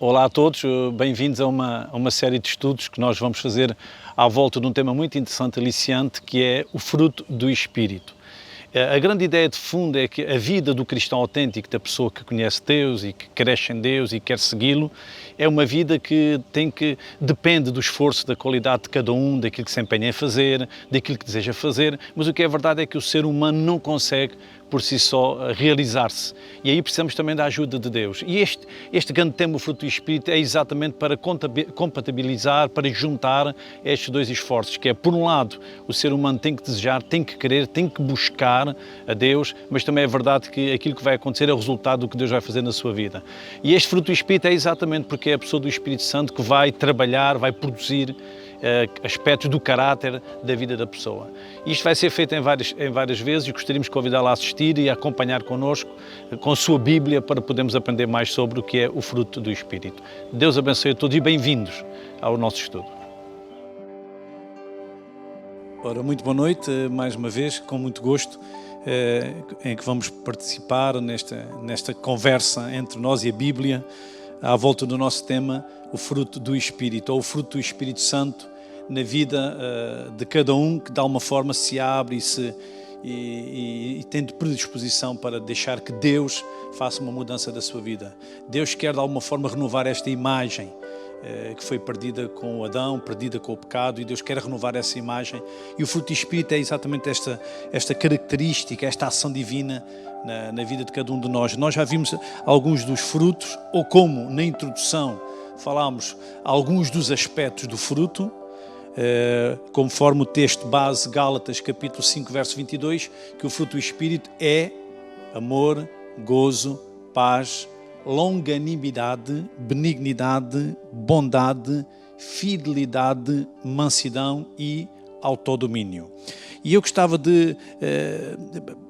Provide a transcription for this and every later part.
Olá a todos, bem-vindos a uma série de estudos que nós vamos fazer à volta de um tema muito interessante, aliciante, que é o fruto do Espírito. A grande ideia de fundo é que a vida do cristão autêntico, da pessoa que conhece Deus e que cresce em Deus e quer segui-lo, é uma vida que depende do esforço, da qualidade de cada um, daquilo que se empenha em fazer, daquilo que deseja fazer, mas o que é verdade é que o ser humano não consegue por si só realizar-se. E aí precisamos também da ajuda de Deus. E este grande tema, o fruto do Espírito, é exatamente para compatibilizar, para juntar estes dois esforços, que é, por um lado, o ser humano tem que desejar, tem que querer, tem que buscar a Deus, mas também é verdade que aquilo que vai acontecer é o resultado do que Deus vai fazer na sua vida. E este fruto do Espírito é exatamente porque é a pessoa do Espírito Santo que vai trabalhar, vai produzir aspectos do caráter da vida da pessoa. Isto vai ser feito em várias vezes e gostaríamos de convidá-la a assistir e a acompanhar connosco com a sua Bíblia para podermos aprender mais sobre o que é o fruto do Espírito. Deus abençoe a todos e bem-vindos ao nosso estudo. Ora, muito boa noite, mais uma vez, com muito gosto, em que vamos participar nesta conversa entre nós e a Bíblia, à volta do nosso tema, o fruto do Espírito, ou o fruto do Espírito Santo na vida de cada um que de alguma forma se abre e tem predisposição para deixar que Deus faça uma mudança da sua vida. Deus quer de alguma forma renovar esta imagem que foi perdida com Adão, perdida com o pecado, e Deus quer renovar essa imagem. E o fruto do Espírito é exatamente esta característica, esta ação divina na vida de cada um de nós. Nós já vimos alguns dos frutos, ou como na introdução falámos alguns dos aspectos do fruto, conforme o texto base Gálatas capítulo 5 verso 22, que o fruto do Espírito é amor, gozo, paz, longanimidade, benignidade, bondade, fidelidade, mansidão e autodomínio. E eu gostava de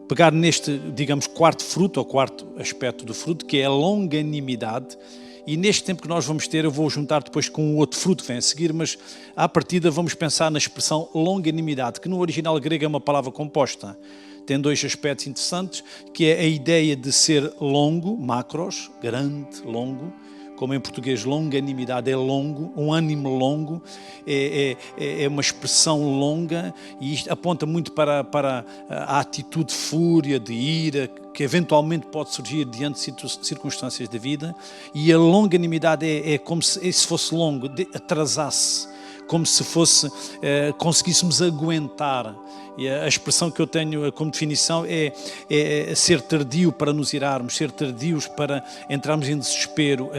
pegar neste, digamos, quarto fruto, ou quarto aspecto do fruto, que é a longanimidade. E neste tempo que nós vamos ter, eu vou juntar depois com o outro fruto que vem a seguir, mas à partida vamos pensar na expressão longanimidade, que no original grego é uma palavra composta. Tem dois aspectos interessantes, que é a ideia de ser longo, macros, grande, longo, como em português longanimidade é longo, um ânimo longo, é uma expressão longa, e isto aponta muito para a atitude de fúria, de ira, que eventualmente pode surgir diante de circunstâncias da vida, e a longanimidade é como se fosse longo, atrasasse, como se fosse, conseguíssemos aguentar. E a expressão que eu tenho como definição é ser tardio para nos irarmos, ser tardios para entrarmos em desespero,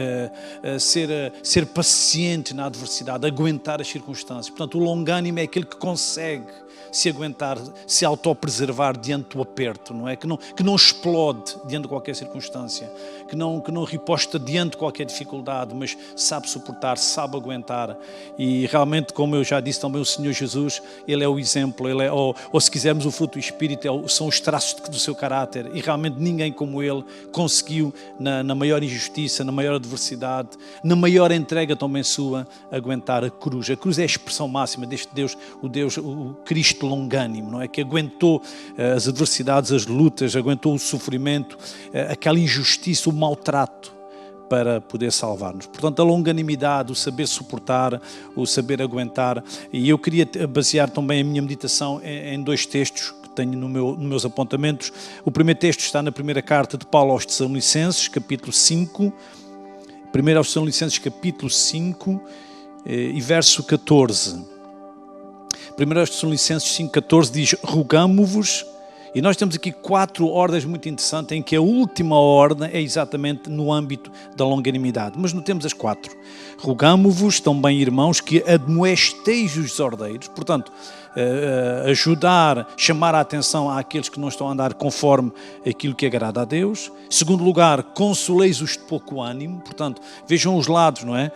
ser paciente na adversidade, aguentar as circunstâncias. Portanto, o longânimo é aquele que consegue se aguentar, se autopreservar diante do aperto, não é? Que não explode diante de qualquer circunstância, que não riposta diante de qualquer dificuldade, mas sabe suportar, sabe aguentar. E realmente, como eu já disse também, o Senhor Jesus, Ele é o exemplo, Ele é, ou se quisermos o fruto do Espírito, são os traços do seu caráter, e realmente ninguém como Ele conseguiu, na maior injustiça, na maior adversidade, na maior entrega também sua, aguentar a cruz. A cruz é a expressão máxima deste Deus, o Cristo longânimo, não é? Que aguentou as adversidades, as lutas, aguentou o sofrimento, aquela injustiça, o maltrato, para poder salvar-nos. Portanto, a longanimidade, o saber suportar, o saber aguentar. E eu queria basear também a minha meditação em dois textos que tenho nos meus apontamentos. O primeiro texto está na primeira carta de Paulo aos Tessalonicenses, capítulo 5. Primeiro aos Tessalonicenses, capítulo 5 e verso 14. Primeiro aos Tessalonicenses 5,14 diz: rogamo-vos. E nós temos aqui 4 ordens muito interessantes, em que a última ordem é exatamente no âmbito da longanimidade. Mas notemos as 4. Rogamo-vos também, irmãos, que admoesteis os desordeiros. Portanto, ajudar, chamar a atenção àqueles que não estão a andar conforme aquilo que agrada a Deus. Segundo lugar, consoleis-os de pouco ânimo. Portanto, vejam os lados, não é?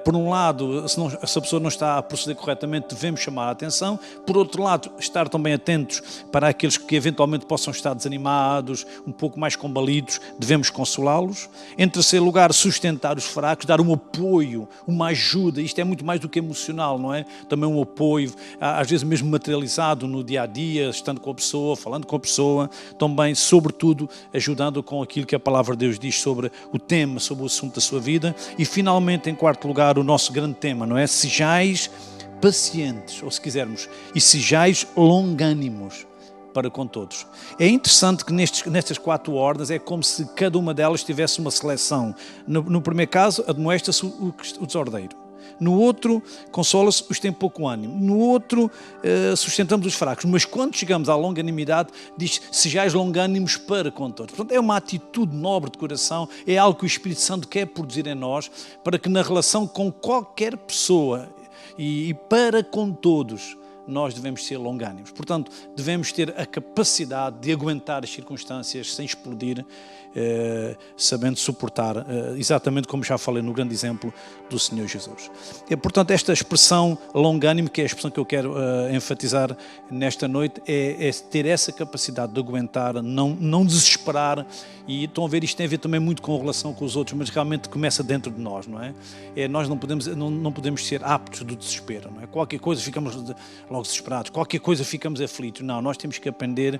Por um lado, se a pessoa não está a proceder corretamente, devemos chamar a atenção. Por outro lado, estar também atentos para aqueles que eventualmente possam estar desanimados, um pouco mais combalidos, devemos consolá-los. Em terceiro lugar, sustentar os fracos, dar um apoio, uma ajuda. Isto é muito mais do que emocional, não é? Também um apoio, às vezes mesmo mesmo materializado no dia a dia, estando com a pessoa, falando com a pessoa, também, sobretudo, ajudando com aquilo que a palavra de Deus diz sobre o tema, sobre o assunto da sua vida. E finalmente, em quarto lugar, o nosso grande tema, não é? Sejais pacientes, ou se quisermos, e sejais longânimos para com todos. É interessante que nestas 4 ordens é como se cada uma delas tivesse uma seleção. No primeiro caso, admoesta-se o desordeiro. No outro, consola-se os que têm pouco ânimo. No outro, sustentamos os fracos. Mas quando chegamos à longanimidade, diz, sejais longânimos para com todos. Portanto, é uma atitude nobre de coração, é algo que o Espírito Santo quer produzir em nós, para que na relação com qualquer pessoa e para com todos, nós devemos ser longânimos. Portanto, devemos ter a capacidade de aguentar as circunstâncias sem explodir, sabendo suportar, exatamente como já falei no grande exemplo do Senhor Jesus. Portanto, esta expressão longânimo, que é a expressão que eu quero enfatizar nesta noite, é ter essa capacidade de aguentar, não desesperar. E estão a ver, isto tem a ver também muito com a relação com os outros, mas realmente começa dentro de nós, não é? Nós não podemos ser aptos do desespero, não é? Qualquer coisa ficamos logo desesperados, qualquer coisa ficamos aflitos. Não, nós temos que aprender,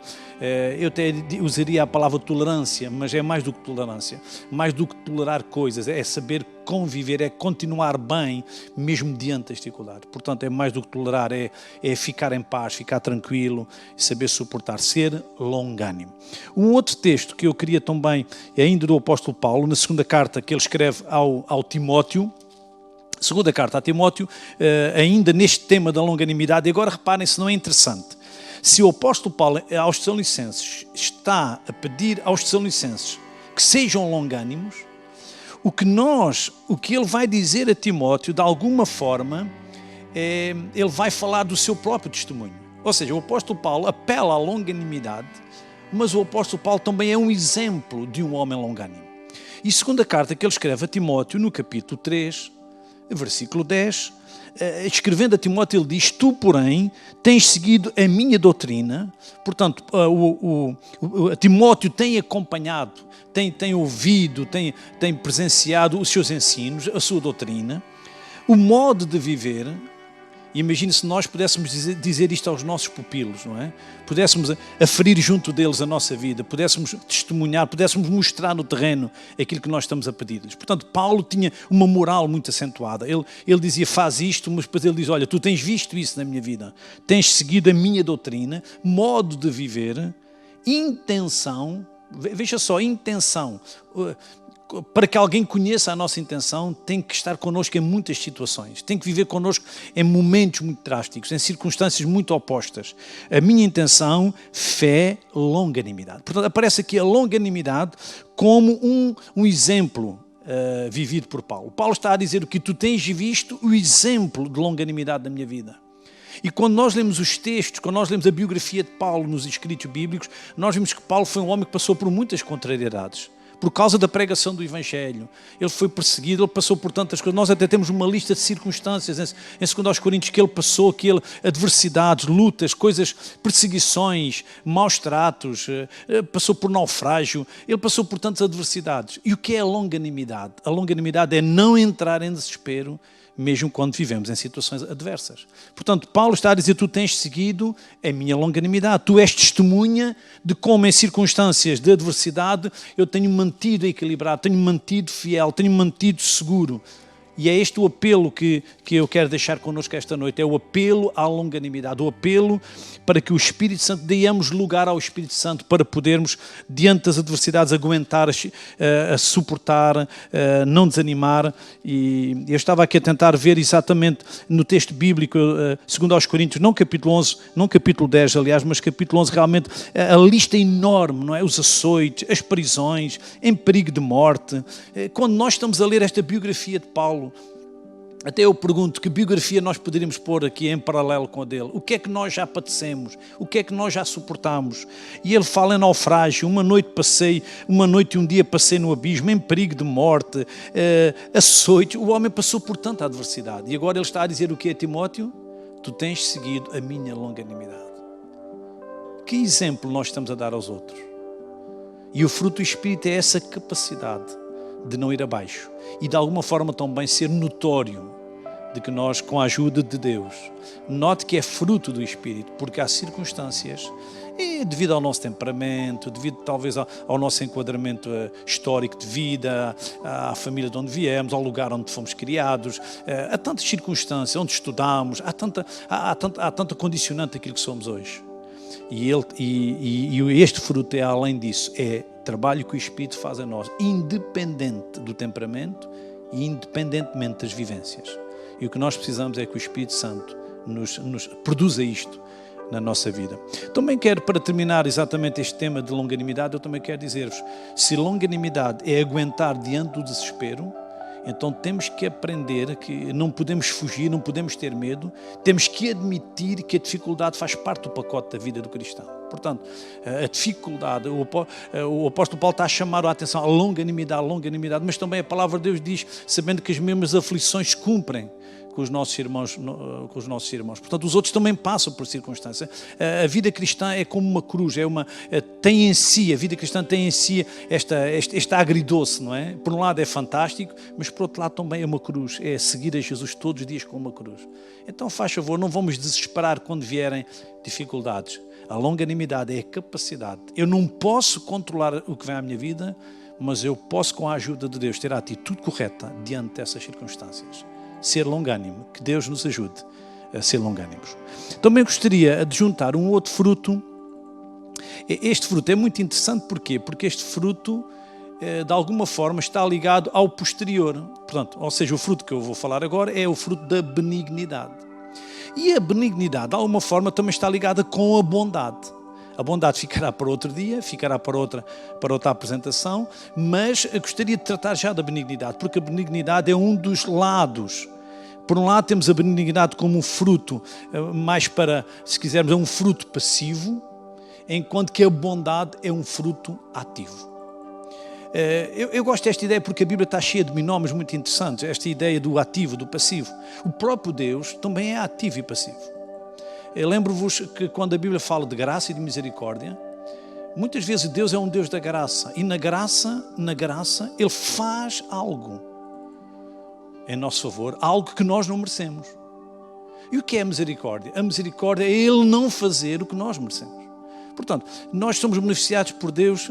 eu até usaria a palavra tolerância, mas é mais do que tolerância, mais do que tolerar coisas, é saber conviver, é continuar bem, mesmo diante da dificuldade. Portanto, é mais do que tolerar, é ficar em paz, ficar tranquilo, saber suportar, ser longânimo. Um outro texto que eu queria também, é ainda do apóstolo Paulo, na segunda carta que ele escreve ao Timóteo, segunda carta a Timóteo, ainda neste tema da longanimidade. E agora reparem se não é interessante. Se o apóstolo Paulo aos Tessalonicenses está a pedir aos Tessalonicenses que sejam longânimos, o que ele vai dizer a Timóteo, de alguma forma, ele vai falar do seu próprio testemunho. Ou seja, o apóstolo Paulo apela à longanimidade, mas o apóstolo Paulo também é um exemplo de um homem longânimo. E segunda carta que ele escreve a Timóteo, no capítulo 3, versículo 10, escrevendo a Timóteo, ele diz, tu, porém, tens seguido a minha doutrina. Portanto, Timóteo tem acompanhado, tem ouvido, tem presenciado os seus ensinos, a sua doutrina, o modo de viver. Imagine se nós pudéssemos dizer isto aos nossos pupilos, não é? Pudéssemos aferir junto deles a nossa vida, pudéssemos testemunhar, pudéssemos mostrar no terreno aquilo que nós estamos a pedir-lhes. Portanto, Paulo tinha uma moral muito acentuada. Ele dizia, faz isto, mas depois ele diz, olha, tu tens visto isso na minha vida, tens seguido a minha doutrina, modo de viver, intenção, veja só, intenção. Para que alguém conheça a nossa intenção, tem que estar connosco em muitas situações, tem que viver connosco em momentos muito drásticos, em circunstâncias muito opostas. A minha intenção, fé, longanimidade. Portanto, aparece aqui a longanimidade como um exemplo vivido por Paulo. Paulo está a dizer o que tu tens visto, o exemplo de longanimidade da minha vida. E quando nós lemos os textos, quando nós lemos a biografia de Paulo nos escritos bíblicos, nós vimos que Paulo foi um homem que passou por muitas contrariedades. Por causa da pregação do Evangelho, ele foi perseguido, ele passou por tantas coisas. Nós até temos uma lista de circunstâncias em 2 Coríntios que ele passou, adversidades, lutas, coisas, perseguições, maus tratos, passou por naufrágio, ele passou por tantas adversidades. E o que é a longanimidade? A longanimidade é não entrar em desespero, mesmo quando vivemos em situações adversas. Portanto, Paulo está a dizer, tu tens seguido a minha longanimidade, tu és testemunha de como em circunstâncias de adversidade eu tenho mantido equilibrado, tenho mantido fiel, tenho mantido seguro. E é este o apelo que eu quero deixar connosco esta noite, é o apelo à longanimidade, o apelo para que o Espírito Santo, dêamos lugar ao Espírito Santo para podermos, diante das adversidades, aguentar, a suportar, não desanimar. E eu estava aqui a tentar ver exatamente no texto bíblico, segundo aos Coríntios, não capítulo 11, não capítulo 10, aliás, mas capítulo 11, realmente a lista é enorme, não é? Os açoites, as prisões, em perigo de morte. Quando nós estamos a ler esta biografia de Paulo, até eu pergunto que biografia nós poderíamos pôr aqui em paralelo com a dele. O que é que nós já padecemos? O que é que nós já suportamos? E ele fala em naufrágio, uma noite e um dia passei no abismo, em perigo de morte, açoite. O homem passou por tanta adversidade. E agora ele está a dizer o que é, Timóteo? Tu tens seguido a minha longanimidade. Que exemplo nós estamos a dar aos outros? E o fruto do Espírito é essa capacidade de não ir abaixo e de alguma forma também ser notório de que nós, com a ajuda de Deus, note que é fruto do Espírito, porque há circunstâncias, e devido ao nosso temperamento, devido talvez ao nosso enquadramento histórico de vida, à família de onde viemos, ao lugar onde fomos criados, há tantas circunstâncias, onde estudamos, há tanta condicionante daquilo que somos hoje. E este fruto é além disso, é trabalho que o Espírito faz a nós, independente do temperamento e independentemente das vivências. E o que nós precisamos é que o Espírito Santo nos produza isto na nossa vida. Também quero, para terminar exatamente este tema de longanimidade, eu também quero dizer-vos, se longanimidade é aguentar diante do desespero, então temos que aprender que não podemos fugir, não podemos ter medo, temos que admitir que a dificuldade faz parte do pacote da vida do cristão. Portanto, a dificuldade, o apóstolo Paulo está a chamar a atenção à longanimidade, mas também a palavra de Deus diz, sabendo que as mesmas aflições se cumprem com os nossos irmãos. Portanto, os outros também passam por circunstâncias. A vida cristã é como uma cruz, tem em si, a vida cristã tem em si este agridoce, não é? Por um lado é fantástico, mas por outro lado também é uma cruz, é seguir a Jesus todos os dias com uma cruz. Então, faz favor, não vamos desesperar quando vierem dificuldades. A longanimidade é a capacidade. Eu não posso controlar o que vem à minha vida, mas eu posso, com a ajuda de Deus, ter a atitude correta diante dessas circunstâncias. Ser longânimo, que Deus nos ajude a ser longânimos. Também gostaria de juntar um outro fruto. Este fruto é muito interessante, porquê? Porque este fruto, de alguma forma, está ligado ao posterior. Portanto, ou seja, o fruto que eu vou falar agora é o fruto da benignidade. E a benignidade, de alguma forma, também está ligada com a bondade. A bondade ficará para outro dia, ficará para outra apresentação, mas eu gostaria de tratar já da benignidade, porque a benignidade é um dos lados. Por um lado temos a benignidade como um fruto, mais para, se quisermos, é um fruto passivo, enquanto que a bondade é um fruto ativo. Eu gosto desta ideia porque a Bíblia está cheia de binómios muito interessantes, esta ideia do ativo, do passivo. O próprio Deus também é ativo e passivo. Eu lembro-vos que quando a Bíblia fala de graça e de misericórdia, muitas vezes Deus é um Deus da graça, e na graça, Ele faz algo em nosso favor, algo que nós não merecemos. E o que é a misericórdia? A misericórdia é Ele não fazer o que nós merecemos. Portanto, nós somos beneficiados por Deus,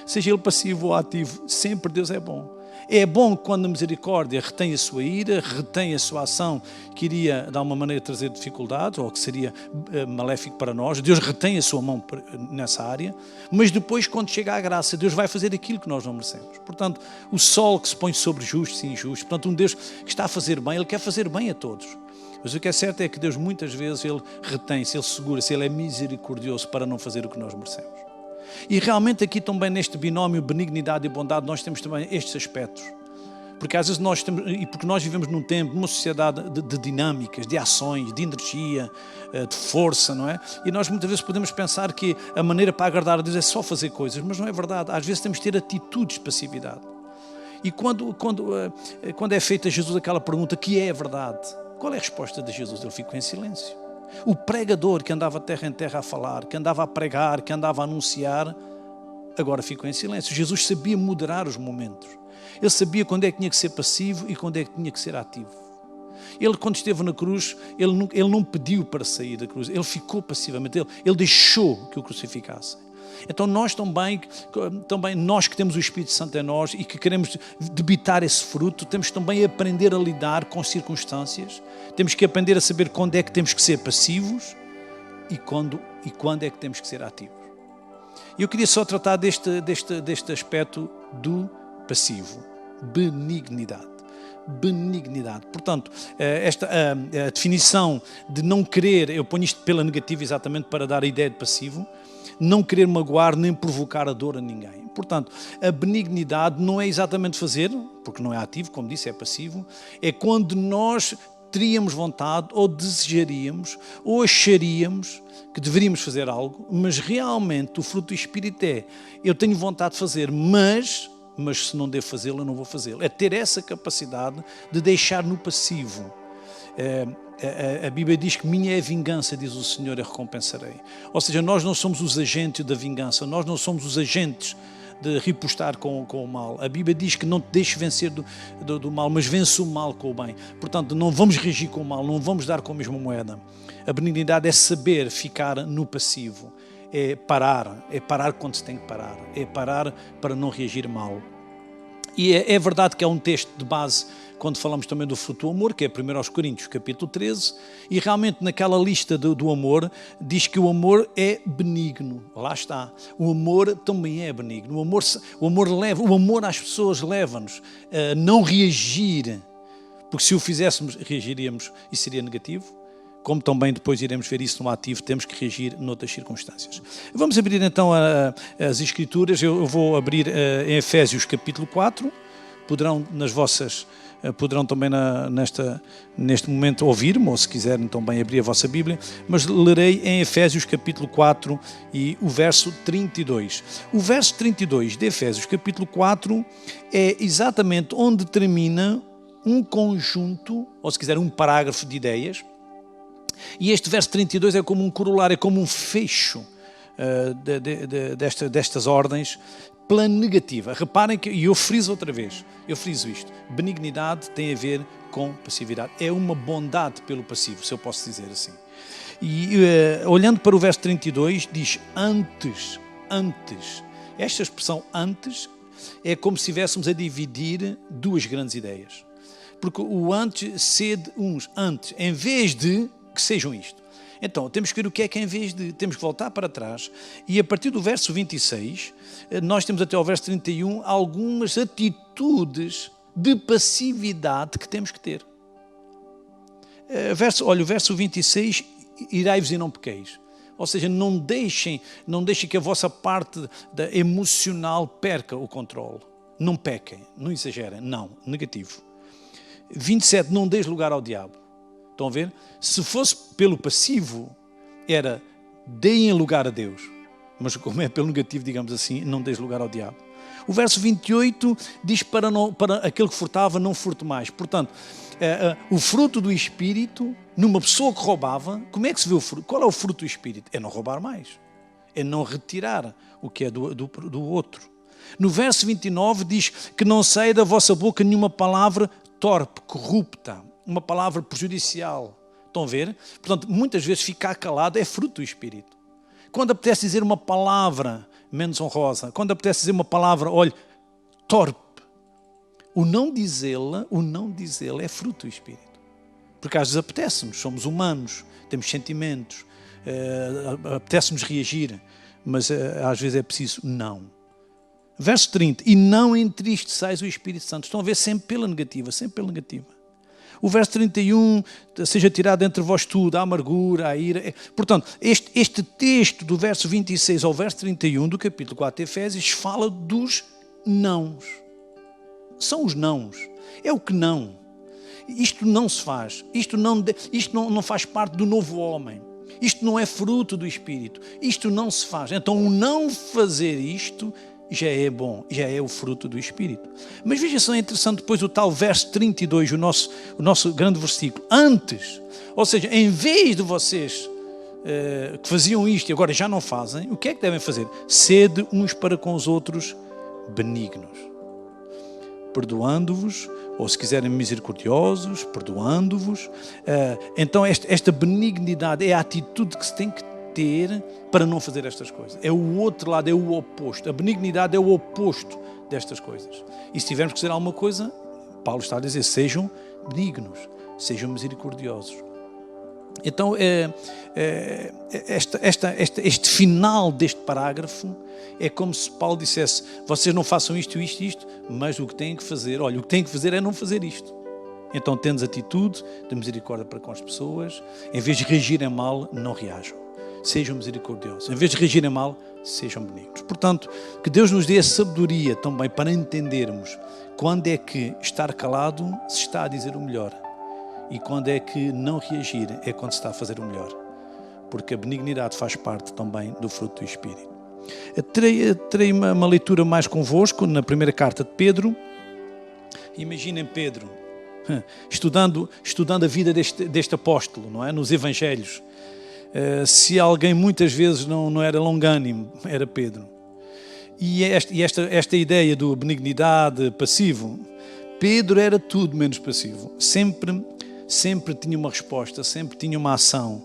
seja Ele passivo ou ativo, sempre Deus é bom. É bom quando a misericórdia retém a sua ira, retém a sua ação que iria, de alguma maneira, trazer dificuldades ou que seria maléfico para nós. Deus retém a sua mão nessa área, mas depois, quando chega à graça, Deus vai fazer aquilo que nós não merecemos. Portanto, o sol que se põe sobre justos e injustos, portanto, um Deus que está a fazer bem, Ele quer fazer bem a todos. Mas o que é certo é que Deus, muitas vezes, Ele retém-se, Ele segura-se, Ele é misericordioso para não fazer o que nós merecemos. E realmente aqui também neste binómio benignidade e bondade nós temos também estes aspectos. Porque às vezes porque nós vivemos num tempo, numa sociedade de dinâmicas, de ações, de energia, de força, não é? E nós muitas vezes podemos pensar que a maneira para agradar a Deus é só fazer coisas, mas não é verdade. Às vezes temos que ter atitudes de passividade. E quando é feita a Jesus aquela pergunta, que é a verdade? Qual é a resposta de Jesus? Ele ficou em silêncio. O pregador que andava terra em terra a falar, que andava a pregar, que andava a anunciar, agora ficou em silêncio. Jesus sabia moderar os momentos. Ele sabia quando é que tinha que ser passivo e quando é que tinha que ser ativo. Ele, quando esteve na cruz, ele não pediu para sair da cruz, ele ficou passivamente, ele deixou que o crucificassem. Então nós também nós que temos o Espírito Santo em nós e que queremos debitar esse fruto, temos também a aprender a lidar com circunstâncias, temos que aprender a saber quando é que temos que ser passivos e quando é que temos que ser ativos. E eu queria só tratar deste aspecto do passivo, benignidade. Portanto, a definição de não querer, eu ponho isto pela negativa exatamente para dar a ideia de passivo, não querer magoar nem provocar a dor a ninguém. Portanto, a benignidade não é exatamente fazer, porque não é ativo, como disse, é passivo, é quando nós teríamos vontade ou desejaríamos ou acharíamos que deveríamos fazer algo, mas realmente o fruto do Espírito é, eu tenho vontade de fazer, mas se não devo fazê-lo, eu não vou fazê-lo. É ter essa capacidade de deixar no passivo. A Bíblia diz que minha é a vingança, diz o Senhor, eu recompensarei. Ou seja, nós não somos os agentes da vingança, nós não somos os agentes de repostar com o mal. A Bíblia diz que não te deixes vencer do mal, mas vence o mal com o bem. Portanto, não vamos reagir com o mal, não vamos dar com a mesma moeda. A benignidade é saber ficar no passivo, é parar quando se tem que parar, é parar para não reagir mal. E é verdade que é um texto de base quando falamos também do fruto do amor, que é 1 Coríntios, capítulo 13, e realmente naquela lista do amor, diz que o amor é benigno. Lá está. O amor também é benigno. O amor às pessoas leva-nos a não reagir, porque se o fizéssemos, reagiríamos e seria negativo. Como também depois iremos ver isso no ativo, temos que reagir noutras circunstâncias. Vamos abrir então as Escrituras. Eu vou abrir em Efésios capítulo 4, poderão também neste momento ouvir-me, ou se quiserem também abrir a vossa Bíblia, mas lerei em Efésios capítulo 4 e o verso 32. O verso 32 de Efésios capítulo 4 é exatamente onde termina um conjunto, ou se quiser um parágrafo de ideias, e este verso 32 é como um corolário, é como um fecho destas ordens pela negativa. Reparem que, e eu friso isto, benignidade tem a ver com passividade. É uma bondade pelo passivo, se eu posso dizer assim. E olhando para o verso 32, diz antes. Esta expressão antes é como se estivéssemos a dividir duas grandes ideias. Porque o antes, sede uns, antes, em vez de que sejam isto. Então, temos que ver o que é em vez de, temos que voltar para trás e a partir do verso 26, nós temos até ao verso 31 algumas atitudes de passividade que temos que ter. O verso 26, irai-vos e não pequeis. Ou seja, não deixem que a vossa parte emocional perca o controle. Não pequem, não exagerem, não, negativo. 27, não deis lugar ao diabo. Estão a ver? Se fosse pelo passivo, era deem lugar a Deus. Mas como é pelo negativo, digamos assim, não deis lugar ao diabo. O verso 28 diz para aquele que furtava, não furte mais. Portanto, o fruto do Espírito, numa pessoa que roubava, como é que se vê o fruto? Qual é o fruto do Espírito? É não roubar mais. É não retirar o que é do outro. No verso 29 diz que não saia da vossa boca nenhuma palavra torpe, corrupta, uma palavra prejudicial. Estão a ver? Portanto, muitas vezes ficar calado é fruto do Espírito. Quando apetece dizer uma palavra menos honrosa, quando apetece dizer uma palavra, olha, torpe, o não dizê-la é fruto do Espírito. Porque às vezes apetece-nos, somos humanos, temos sentimentos, apetece-nos reagir, mas às vezes é preciso não. Verso 30, e não entristeçais o Espírito Santo. Estão a ver sempre pela negativa, sempre pela negativa. O verso 31, seja tirado entre vós tudo, a amargura, a ira. Portanto, este texto do verso 26 ao verso 31 do capítulo 4 de Efésios fala dos nãos. São os nãos. É o que não. Isto não se faz. Isto não faz parte do novo homem. Isto não é fruto do Espírito. Isto não se faz. Então, o não fazer isto já é bom, já é o fruto do Espírito. Mas veja só, é interessante depois o tal verso 32, o nosso grande versículo. Antes, ou seja, em vez de vocês que faziam isto e agora já não fazem, o que é que devem fazer? Sede uns para com os outros benignos, perdoando-vos, ou se quiserem misericordiosos, perdoando-vos. Então esta benignidade é a atitude que se tem que ter para não fazer estas coisas. É o outro lado, é o oposto. A benignidade é o oposto destas coisas. E se tivermos que dizer alguma coisa, Paulo está a dizer, sejam benignos, sejam misericordiosos. Então, este final deste parágrafo é como se Paulo dissesse, vocês não façam isto, mas o que têm que fazer, o que têm que fazer é não fazer isto. Então, tendes atitude de misericórdia para com as pessoas, em vez de reagirem mal, não reajam. Sejam misericordiosos. Em vez de reagirem mal, sejam benignos. Portanto, que Deus nos dê a sabedoria também para entendermos quando é que estar calado se está a dizer o melhor e quando é que não reagir é quando se está a fazer o melhor. Porque a benignidade faz parte também do fruto do Espírito. Terei uma leitura mais convosco na primeira carta de Pedro. Imaginem Pedro estudando a vida deste apóstolo, não é? Nos Evangelhos. Se alguém muitas vezes não era longânimo, era Pedro. E esta ideia do benignidade, passivo, Pedro era tudo menos passivo. Sempre tinha uma resposta, sempre tinha uma ação.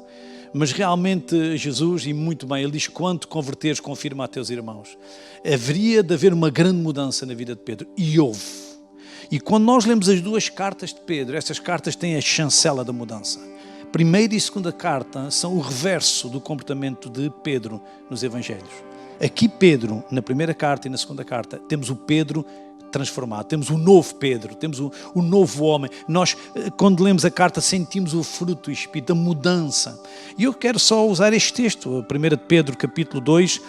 Mas realmente Jesus, e muito bem, ele diz: quando converteres, confirma a teus irmãos. Haveria de haver uma grande mudança na vida de Pedro. E houve. E quando nós lemos as duas cartas de Pedro, estas cartas têm a chancela da mudança. Primeira e segunda carta são o reverso do comportamento de Pedro nos Evangelhos. Aqui Pedro, na primeira carta e na segunda carta, temos o Pedro transformado, temos o novo Pedro, temos o novo homem. Nós, quando lemos a carta, sentimos o fruto do Espírito, a mudança. E eu quero só usar este texto, 1 Pedro capítulo 2,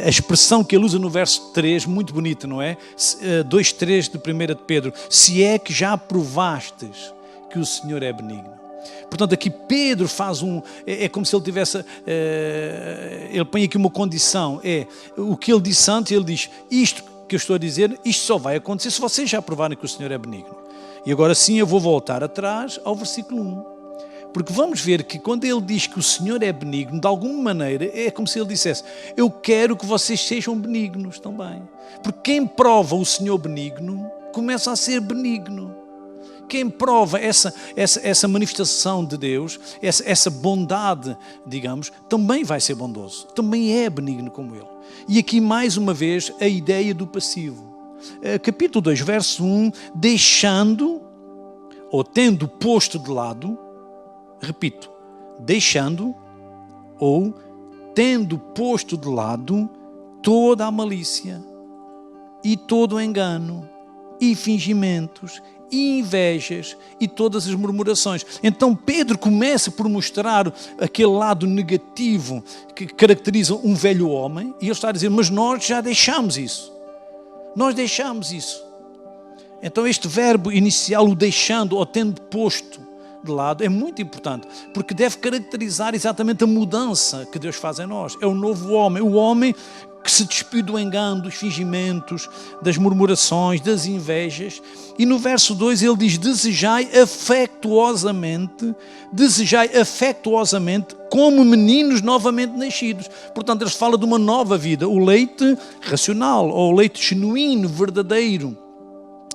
a expressão que ele usa no verso 3, muito bonita, não é? 2:3 de 1 de Pedro: se é que já provastes que o Senhor é benigno. Portanto, aqui Pedro faz é como se ele tivesse, ele põe aqui uma condição, o que ele disse antes, ele diz: isto que eu estou a dizer, isto só vai acontecer se vocês já provarem que o Senhor é benigno. E agora sim eu vou voltar atrás ao versículo 1, porque vamos ver que quando ele diz que o Senhor é benigno, de alguma maneira, é como se ele dissesse: eu quero que vocês sejam benignos também, porque quem prova o Senhor benigno, começa a ser benigno. Quem prova essa manifestação de Deus, essa bondade, digamos, também vai ser bondoso, também é benigno como Ele. E aqui mais uma vez a ideia do passivo. Capítulo 2, verso 1, deixando ou tendo posto de lado, repito, deixando ou tendo posto de lado toda a malícia e todo o engano e fingimentos e invejas e todas as murmurações. Então Pedro começa por mostrar aquele lado negativo que caracteriza um velho homem, e ele está a dizer: mas nós já deixamos isso. Nós deixamos isso. Então este verbo inicial, o deixando ou tendo posto de lado, é muito importante, porque deve caracterizar exatamente a mudança que Deus faz em nós. É o novo homem, o homem que se despiu do engano, dos fingimentos, das murmurações, das invejas. E no verso 2 ele diz: desejai afetuosamente como meninos novamente nascidos. Portanto, ele fala de uma nova vida, o leite racional, ou o leite genuíno, verdadeiro,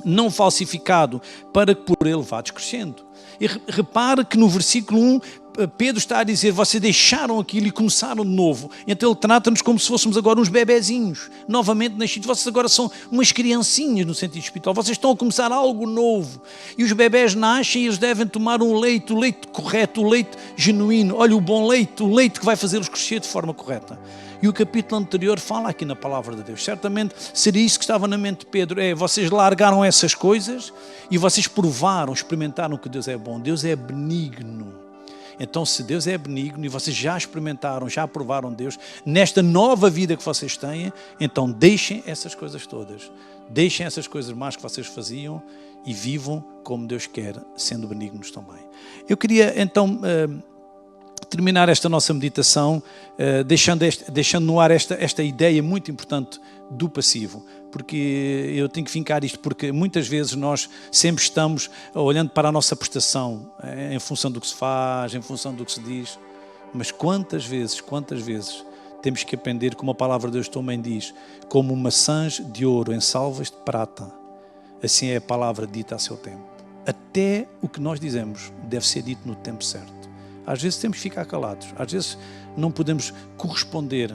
não falsificado, para que por ele vá crescendo. E repare que no versículo 1, Pedro está a dizer: vocês deixaram aquilo e começaram de novo. Então ele trata-nos como se fôssemos agora uns bebezinhos, novamente nascidos. Vocês agora são umas criancinhas no sentido espiritual. Vocês estão a começar algo novo. E os bebés nascem e eles devem tomar o leite correto, o leite genuíno. Olha, o bom leite, o leite que vai fazê-los crescer de forma correta. E o capítulo anterior fala aqui na palavra de Deus. Certamente seria isso que estava na mente de Pedro. Vocês largaram essas coisas e vocês provaram, experimentaram que Deus é bom. Deus é benigno. Então, se Deus é benigno e vocês já experimentaram, já provaram Deus, nesta nova vida que vocês têm, então deixem essas coisas todas. Deixem essas coisas más que vocês faziam e vivam como Deus quer, sendo benignos também. Eu queria, então, terminar esta nossa meditação deixando no ar esta ideia muito importante do passivo, porque eu tenho que fincar isto, porque muitas vezes nós sempre estamos olhando para a nossa prestação, em função do que se faz, em função do que se diz, mas quantas vezes temos que aprender, como a palavra de Deus também diz: como maçãs de ouro em salvas de prata, assim é a palavra dita a seu tempo. Até o que nós dizemos deve ser dito no tempo certo. Às vezes temos que ficar calados, às vezes não podemos corresponder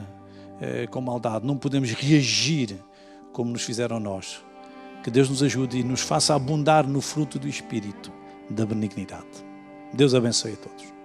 com maldade, não podemos reagir como nos fizeram nós. Que Deus nos ajude e nos faça abundar no fruto do Espírito da benignidade. Deus abençoe a todos.